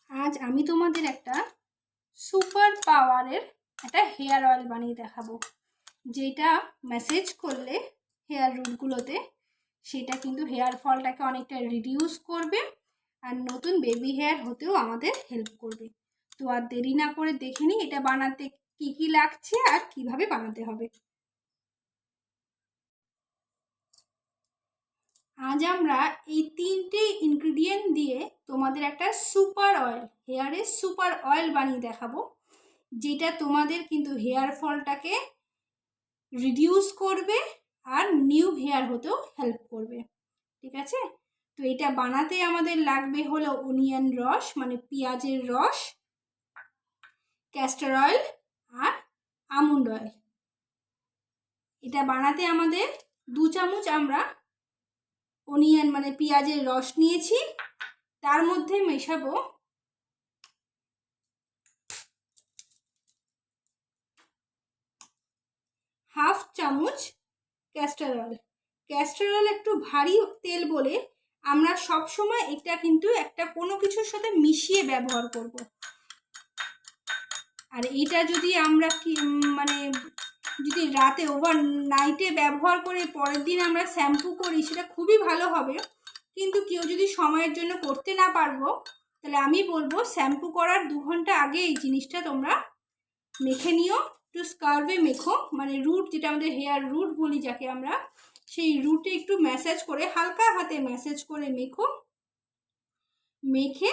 আজ আমি তোমাদের একটা সুপার পাওয়ারের একটা হেয়ার অয়েল বানিয়ে দেখাবো, যেটা ম্যাসেজ করলে হেয়ার রুটগুলোতে সেটা কিন্তু হেয়ার ফলটাকে অনেকটা রিডিউস করবে আর নতুন বেবি হেয়ার হতেও আমাদের হেল্প করবে। তো আর দেরি না করে দেখে নিই এটা বানাতে কি কি লাগছে আর কিভাবে বানাতে হবে। আজ আমরা এই তিনটে ইনগ্রিডিয়েন্ট দিয়ে তোমাদের একটা সুপার অয়েল, হেয়ারের সুপার অয়েল বানিয়ে দেখাবো, যেটা তোমাদের কিন্তু হেয়ার ফলটাকে রিডিউস করবে আর নিউ হেয়ার হতেও হেল্প করবে। ঠিক আছে, তো এটা বানাতে আমাদের লাগবে হলো অনিয়ন রস মানে পেঁয়াজের রস, ক্যাস্টর অয়েল আর আমন্ড অয়েল। এটা বানাতে আমাদের 2 চামচ আমরা অনিয়ন মানে পেঁয়াজের রস নিয়েছি, তার মধ্যে মেশাবো হাফ চামচ ক্যাস্টর অয়েল। ক্যাস্টর অয়েল একটু ভারী তেল বলে আমরা সব সময় এটা কিন্তু একটা কোনো কিছুর সাথে মিশিয়ে ব্যবহার করব। আর এটা যদি আমরা মানে যদি রাতে ওভার নাইটে ব্যবহার করে পরের দিন আমরা শ্যাম্পু করি সেটা খুবই ভালো হবে, কিন্তু কেউ যদি সময়ের জন্য করতে না পারবো তাহলে আমি বলবো শ্যাম্পু করার 2 ঘন্টা আগে এই জিনিসটা তোমরা মেখে নিও। একটু স্কার্ভে মেখো, মানে রুট যেটা আমাদের হেয়ার রুট বলি যাকে আমরা, সেই রুটে একটু ম্যাসাজ করে হালকা হাতে ম্যাসাজ করে মেখো। মেখে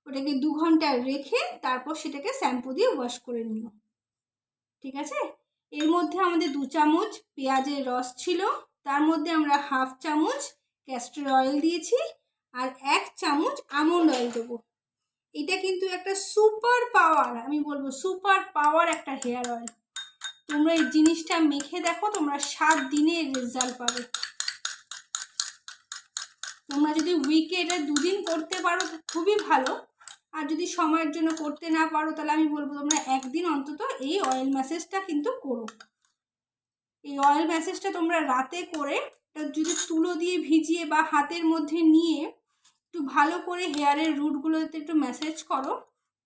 ওটাকে 2 ঘন্টা রেখে তারপর সেটাকে শ্যাম্পু দিয়ে ওয়াশ করে নিও। ঠিক আছে, এর মধ্যে আমাদের 2 চামচ পেঁয়াজের রস ছিল, তার মধ্যে আমরা হাফ চামচ ক্যাস্টর অয়েল দিয়েছি আর 1 চামচ আমন্ড অয়েল দেবো। এটা কিন্তু একটা সুপার পাওয়ার, আমি বলবো সুপার পাওয়ার একটা হেয়ার অয়েল। তোমরা এই জিনিসটা মেখে দেখো, তোমরা 7 দিনে রেজাল্ট পাবে। তোমরা যদি উইকে এটা 2 দিন করতে পারো খুবই ভালো, আর যদি সময়ের জন্য করতে না পারো তাহলে আমি বলবো তোমরা 1 দিন অন্তত এই অয়েল ম্যাসেজটা কিন্তু করো। এই অয়েল ম্যাসেজটা তোমরা রাতে করে যদি তুলো দিয়ে ভিজিয়ে বা হাতের মধ্যে নিয়ে একটু ভালো করে হেয়ারের রুটগুলোতে একটু ম্যাসেজ করো,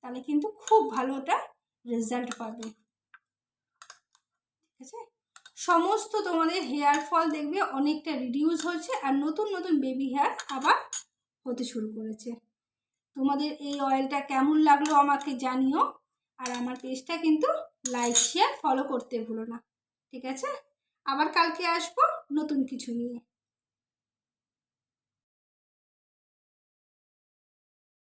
তাহলে কিন্তু খুব ভালো ওটা রেজাল্ট পাবে। ঠিক আছে, সমস্ত তোমাদের হেয়ার ফল দেখবে অনেকটা রিডিউস হচ্ছে আর নতুন নতুন বেবি হেয়ার আবার হতে শুরু করেছে। তোমাদের এই অয়েলটা কেমন লাগলো আমাকে জানিও, আর আমার পেজটা কিন্তু লাইক শেয়ার ফলো করতে ভুলো না। ঠিক আছে, আবার কালকে আসবো নতুন কিছু নিয়ে।